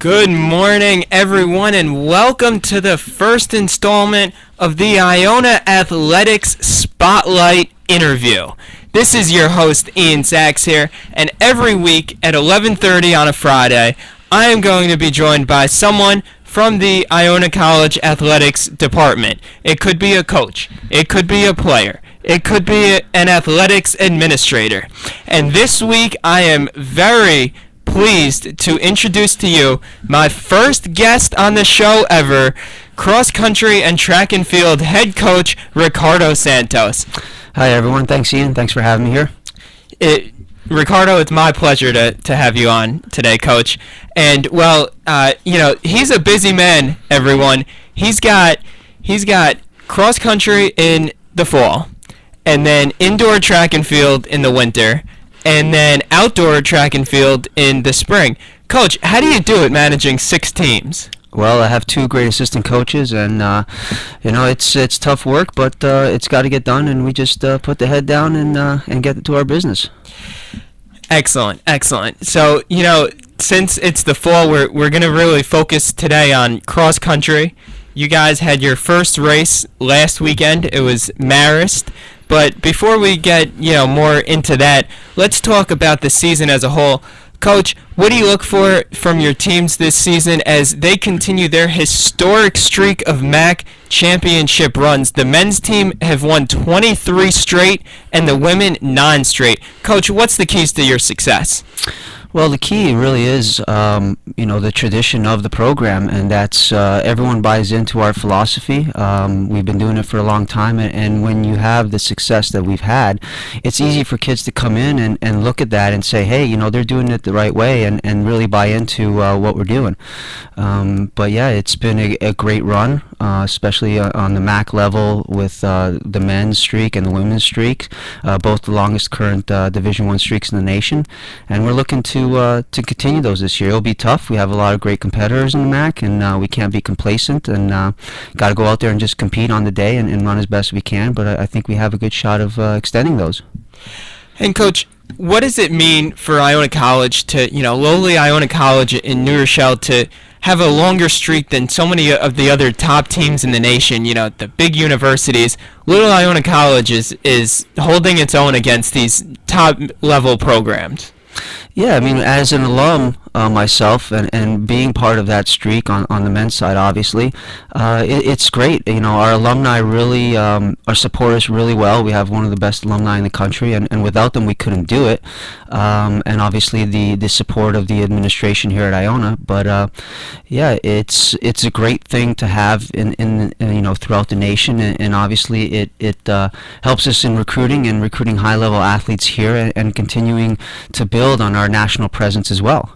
Good morning, everyone, and welcome to the first installment of the Iona Athletics Spotlight interview. This is your host, Ian Sachs here, and every week at 11:30 on a Friday, I am going to be joined by someone from the Iona College Athletics Department. It could be a coach, it could be a player, it could be an athletics administrator. And this week, I am very pleased to introduce to you my first guest on the show ever, cross country and track and field head coach Ricardo Santos. Hi everyone, thanks Ian, thanks for having me here. Ricardo, it's my pleasure to have you on today, Coach. And he's a busy man, everyone. He's got cross country in the fall, and then indoor track and field in the winter, and then outdoor track and field in the spring. Coach, how do you do it managing 6 teams? Well, I have 2 great assistant coaches, and it's tough work, but it's got to get done, and we just put the head down and get to our business. Excellent. So, since it's the fall, we're going to really focus today on cross country. You guys had your first race last weekend. It was Marist. But before we get, more into that, let's talk about the season as a whole. Coach, what do you look for from your teams this season as they continue their historic streak of MAC championship runs? The men's team have won 23 straight and the women 9 straight. Coach, what's the keys to your success? Well, the key really is, the tradition of the program, and that's everyone buys into our philosophy. We've been doing it for a long time, and when you have the success that we've had, it's easy for kids to come in and look at that and say, hey, they're doing it the right way, and really buy into what we're doing. But yeah, it's been a great run, especially on the MAC level with the men's streak and the women's streak, both the longest current Division I streaks in the nation, and we're looking to continue those this year. It'll be tough. We have a lot of great competitors in the MAC, and we can't be complacent, and got to go out there and just compete on the day and run as best we can, but I think we have a good shot of extending those. And Coach, what does it mean for Iona College to, lowly Iona College in New Rochelle to have a longer streak than so many of the other top teams in the nation, the big universities? Little Iona College is holding its own against these top level programs. Yeah, I mean, as an alum myself, and being part of that streak on the men's side, obviously, it's great. Our alumni really support us really well. We have one of the best alumni in the country, and without them, we couldn't do it. And obviously, the support of the administration here at Iona. But yeah, it's a great thing to have in throughout the nation, and obviously, it helps us in recruiting high-level athletes here, and continuing to build on our national presence as well.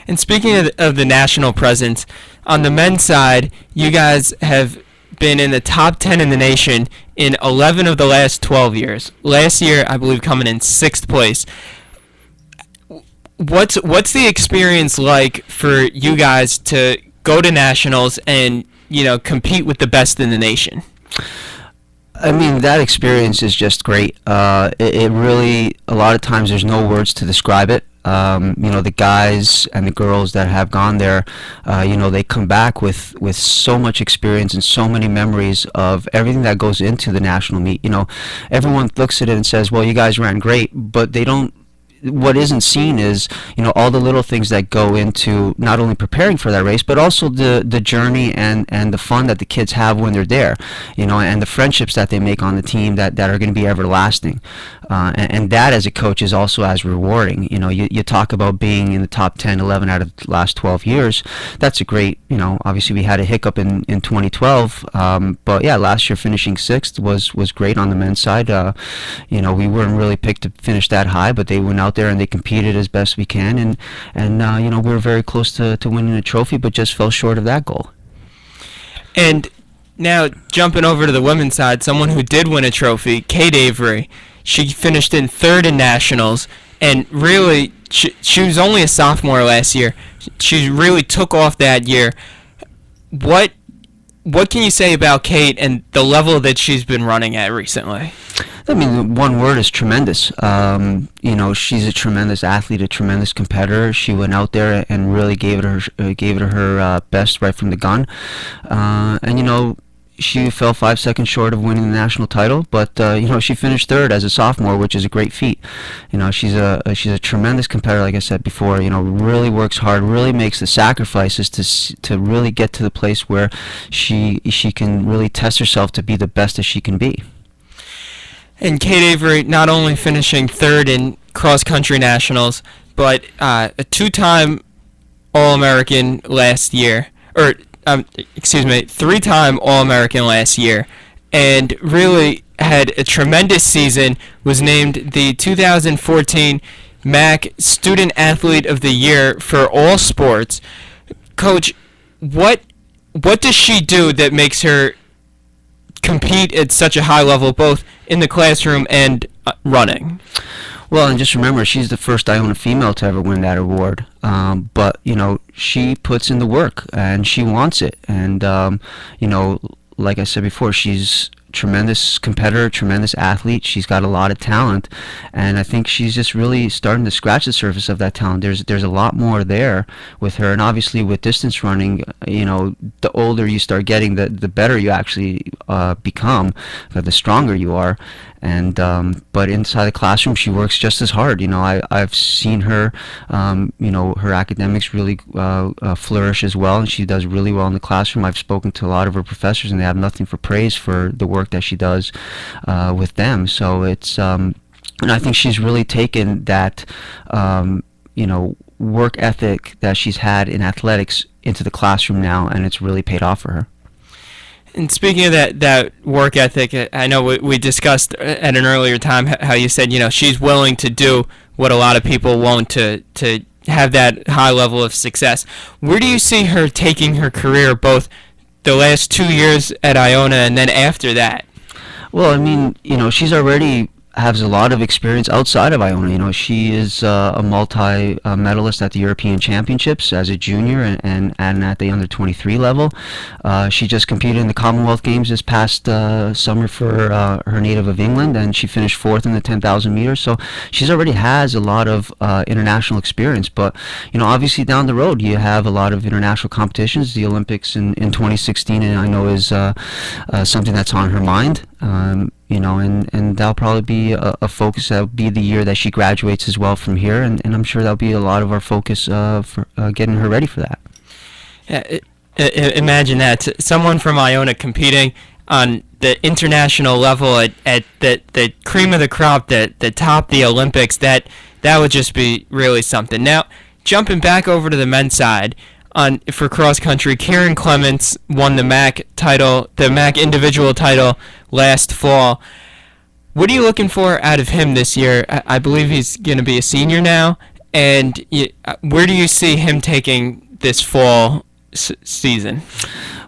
And speaking of the national presence, on the men's side, you guys have been in the top 10 in the nation in 11 of the last 12 years. Last year, I believe, coming in 6th place. What's the experience like for you guys to go to nationals and, compete with the best in the nation? I mean, that experience is just great. It really, a lot of times there's no words to describe it. The guys and the girls that have gone there, they come back with so much experience and so many memories of everything that goes into the national meet. Everyone looks at it and says, well, you guys ran great, but they don't. What isn't seen is, all the little things that go into not only preparing for that race, but also the journey and the fun that the kids have when they're there, and the friendships that they make on the team that are going to be everlasting. And that as a coach is also as rewarding. You talk about being in the top 10, 11 out of the last 12 years. That's a great, obviously we had a hiccup in 2012, but yeah, last year finishing 6th was great on the men's side. We weren't really picked to finish that high, but they went out there and they competed as best we can, and we were very close to winning a trophy, but just fell short of that goal. And now jumping over to the women's side, someone who did win a trophy, Kate Avery. She finished in 3rd in nationals, and really she was only a sophomore last year. She really took off that year. What can you say about Kate and the level that she's been running at recently? I mean, one word is tremendous. She's a tremendous athlete, a tremendous competitor. She went out there and really gave it her best right from the gun. And she fell 5 seconds short of winning the national title, but she finished third as a sophomore, which is a great feat. She's a tremendous competitor, like I said before. Really works hard, really makes the sacrifices to really get to the place where she can really test herself to be the best that she can be. And Kate Avery not only finishing third in cross country nationals, but a two-time All-American last year, or three-time All-American last year, and really had a tremendous season, was named the 2014 MAC Student Athlete of the Year for all sports. Coach, what does she do that makes her compete at such a high level, both in the classroom and running? Well, and just remember, she's the first Iona female to ever win that award. But she puts in the work and she wants it. And like I said before, she's a tremendous competitor, tremendous athlete. She's got a lot of talent, and I think she's just really starting to scratch the surface of that talent. There's a lot more there with her, and obviously with distance running, the older you start getting, the better you actually become, the stronger you are. And but inside the classroom, she works just as hard. I've seen her, her academics really flourish as well, and she does really well in the classroom. I've spoken to a lot of her professors, and they have nothing for praise for the work that she does with them. So it's, and I think she's really taken that, work ethic that she's had in athletics into the classroom now, and it's really paid off for her. And speaking of that work ethic, I know we discussed at an earlier time how you said, she's willing to do what a lot of people won't to have that high level of success. Where do you see her taking her career, both the last 2 years at Iona and then after that? Well, I mean, she's already has a lot of experience outside of Iona. She is a multi-medalist at the European Championships as a junior and at the under 23 level. She just competed in the Commonwealth Games this past summer for her native of England, and she finished fourth in the 10,000 meters. So she's already has a lot of international experience. But obviously down the road you have a lot of international competitions. The Olympics in 2016, and I know is something that's on her mind. And that'll probably be a focus. That'll be the year that she graduates as well from here, and I'm sure that'll be a lot of our focus for getting her ready for that. Yeah, imagine that. Someone from Iona competing on the international level at the cream of the crop, the top of the Olympics, that would just be really something. Now, jumping back over to the men's side, for cross country, Kieran Clements won the MAC title, the MAC individual title last fall. What are you looking for out of him this year? I believe he's going to be a senior now, and where do you see him taking this fall season?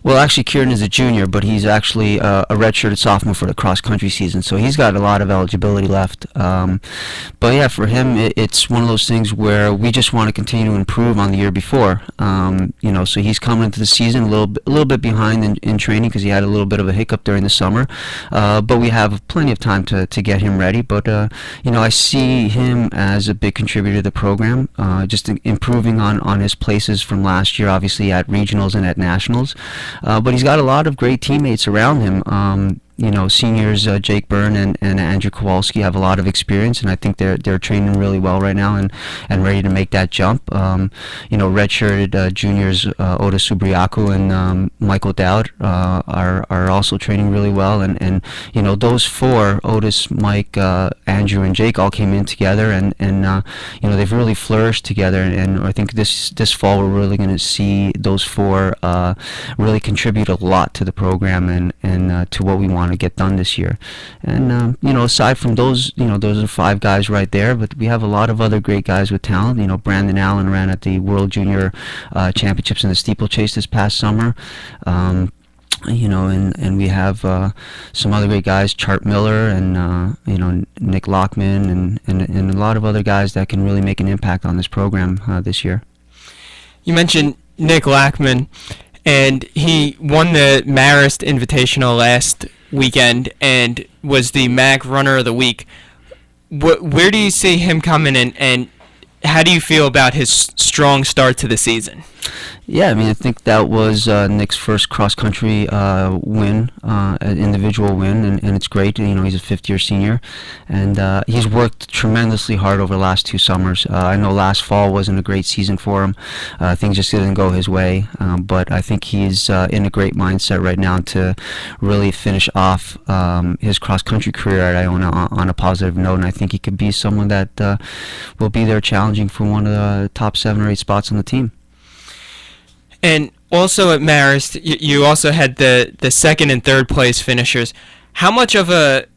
Well, actually, Kieran is a junior, but he's actually a redshirted sophomore for the cross-country season, so he's got a lot of eligibility left. But yeah, for him, it's one of those things where we just want to continue to improve on the year before. So he's coming into the season a little bit behind in training because he had a little bit of a hiccup during the summer. But we have plenty of time to get him ready. But I see him as a big contributor to the program, just improving on his places from last year, obviously at regionals and at nationals. But he's got a lot of great teammates around him. Seniors Jake Byrne and Andrew Kowalski have a lot of experience, and I think they're training really well right now and ready to make that jump. Redshirted juniors Otis Subriaku and Michael Dowd are also training really well, and those four, Otis, Mike, Andrew, and Jake, all came in together, and they've really flourished together, and I think this fall we're really going to see those four really contribute a lot to the program and to what we want to get done this year. And aside from those, those are five guys right there, but we have a lot of other great guys with talent. Brandon Allen ran at the World Junior Championships in the steeplechase this past summer. And we have some other great guys, Chart Miller and Nick Lockman and a lot of other guys that can really make an impact on this program this year. You mentioned Nick Lockman, and he won the Marist Invitational last weekend and was the MAC Runner of the Week. Where do you see him coming in, and how do you feel about his strong start to the season? Yeah, I mean, I think that was Nick's first cross-country win, an individual win, and it's great. You know, he's a fifth-year senior, and he's worked tremendously hard over the last 2 summers. I know last fall wasn't a great season for him. Things just didn't go his way, but I think he's in a great mindset right now to really finish off his cross-country career at Iona on a positive note, and I think he could be someone that will be there challenging for one of the top 7 or 8 spots on the team. And also at Marist, you also had the second and third place finishers. How much of a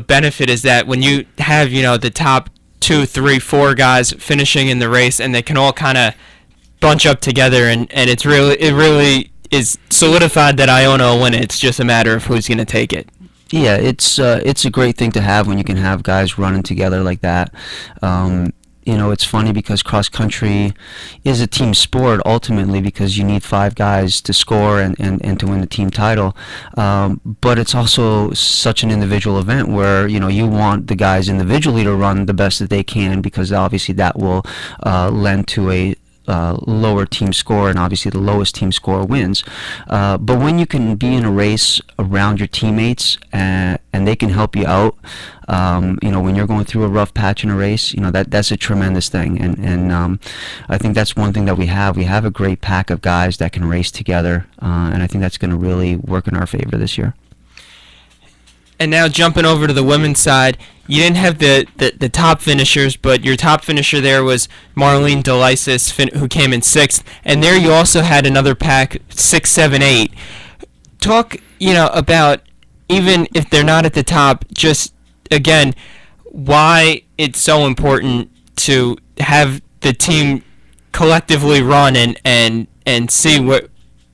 benefit is that when you have the top 2, 3, 4 guys finishing in the race, and they can all kind of bunch up together, and it really is solidified that Iona will win it. It's just a matter of who's going to take it. Yeah, it's a great thing to have when you can have guys running together like that. It's funny because cross country is a team sport ultimately, because you need 5 guys to score and to win the team title. But it's also such an individual event where you want the guys individually to run the best that they can, because obviously that will lend to a lower team score, and obviously the lowest team score wins. But when you can be in a race around your teammates and they can help you out, when you're going through a rough patch in a race, that's a tremendous thing. And I think that's one thing that we have. We have a great pack of guys that can race together, and I think that's going to really work in our favor this year. And now jumping over to the women's side, you didn't have the top finishers, but your top finisher there was Marlene DeLysis, who came in 6th. And there you also had another pack, 6, 7, 8. Talk, about, even if they're not at the top, just, again, why it's so important to have the team collectively run and see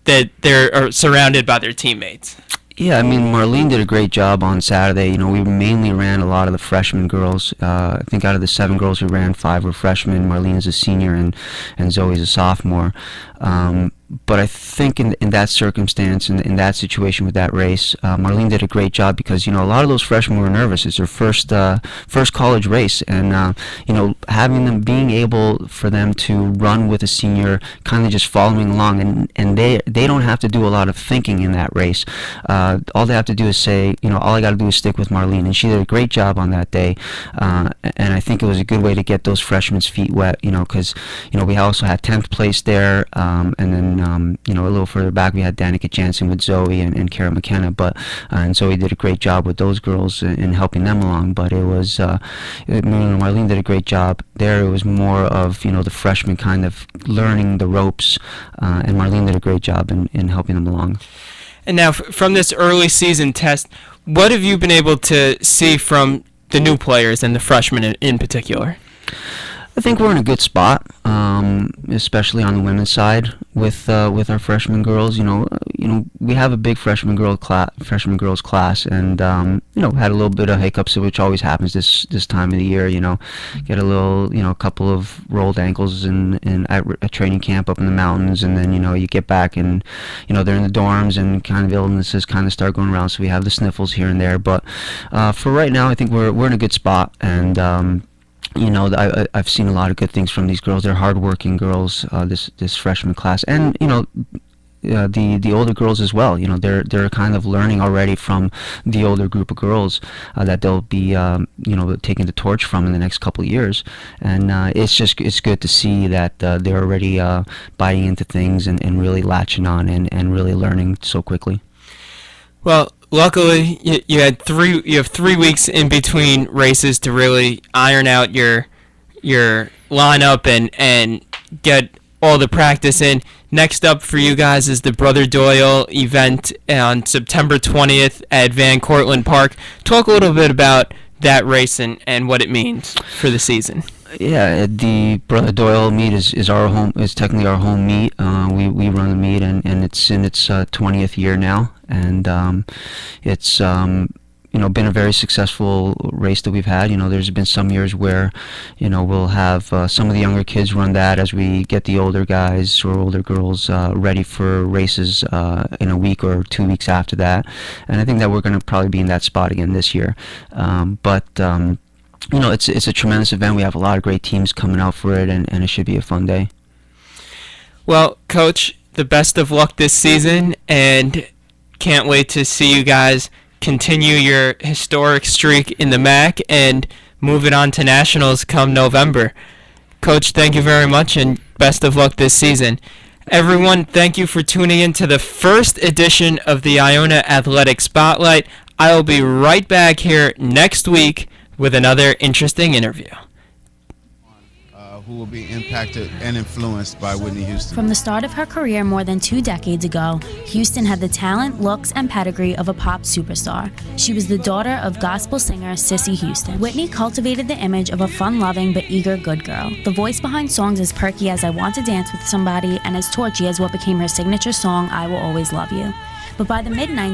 that they're surrounded by their teammates. Yeah, I mean, Marlene did a great job on Saturday. We mainly ran a lot of the freshman girls. I think out of the 7 girls we ran, 5 were freshmen. Marlene's a senior, and Zoe's a sophomore. But I think in that circumstance, in that situation with that race, Marlene did a great job, because a lot of those freshmen were nervous. It's their first college race, and having them, being able for them to run with a senior, kind of just following along, and they don't have to do a lot of thinking in that race. All they have to do is say, all I got to do is stick with Marlene, and she did a great job on that day. And I think it was a good way to get those freshmen's feet wet, because we also had 10th place there, and then a little further back we had Danica Jansen with Zoe and Kara McKenna, and Zoe did a great job with those girls in helping them along. But it was Marlene did a great job there. It was more of the freshmen kind of learning the ropes, and Marlene did a great job in helping them along. And now, from this early season test, what have you been able to see from the new players and the freshmen in particular? I think we're in a good spot, especially on the women's side with our freshman girls. We have a big freshman girls class, and had a little bit of hiccups, which always happens this time of the year. Get a little, a couple of rolled ankles at a training camp up in the mountains, and then you get back and they're in the dorms, and kind of illnesses kind of start going around. So we have the sniffles here and there, but for right now, I think we're in a good spot, and. I've seen a lot of good things from these girls. They're hardworking girls, this freshman class, and the older girls as well. They're kind of learning already from the older group of girls that they'll be taking the torch from in the next couple of years. And it's good to see that they're already biting into things and really latching on and really learning so quickly. Well, luckily, you have 3 weeks in between races to really iron out your lineup and get all the practice in. Next up for you guys is the Brother Doyle event on September 20th at Van Cortlandt Park. Talk a little bit about that race and what it means for the season. Yeah, the Brother Doyle meet is our home. Is technically our home meet. We run the meet, and it's in its 20th year now, and it's been a very successful race that we've had. There's been some years where, we'll have some of the younger kids run that as we get the older guys or older girls ready for races in a week or 2 weeks after that. And I think that we're going to probably be in that spot again this year. It's a tremendous event. We have a lot of great teams coming out for it, and it should be a fun day. Well, Coach, the best of luck this season, and can't wait to see you guys continue your historic streak in the MAC and move it on to nationals come November. Coach, thank you very much, and best of luck this season. Everyone, thank you for tuning in to the first edition of the Iona Athletic Spotlight. I will be right back here next week with another interesting interview. Who will be impacted and influenced by Whitney Houston. From the start of her career more than 2 decades ago, Houston had the talent, looks, and pedigree of a pop superstar. She was the daughter of gospel singer Cissy Houston. Whitney cultivated the image of a fun-loving but eager good girl. The voice behind songs as perky as I Want to Dance with Somebody and as torchy as what became her signature song, I Will Always Love You. But by the mid-90s,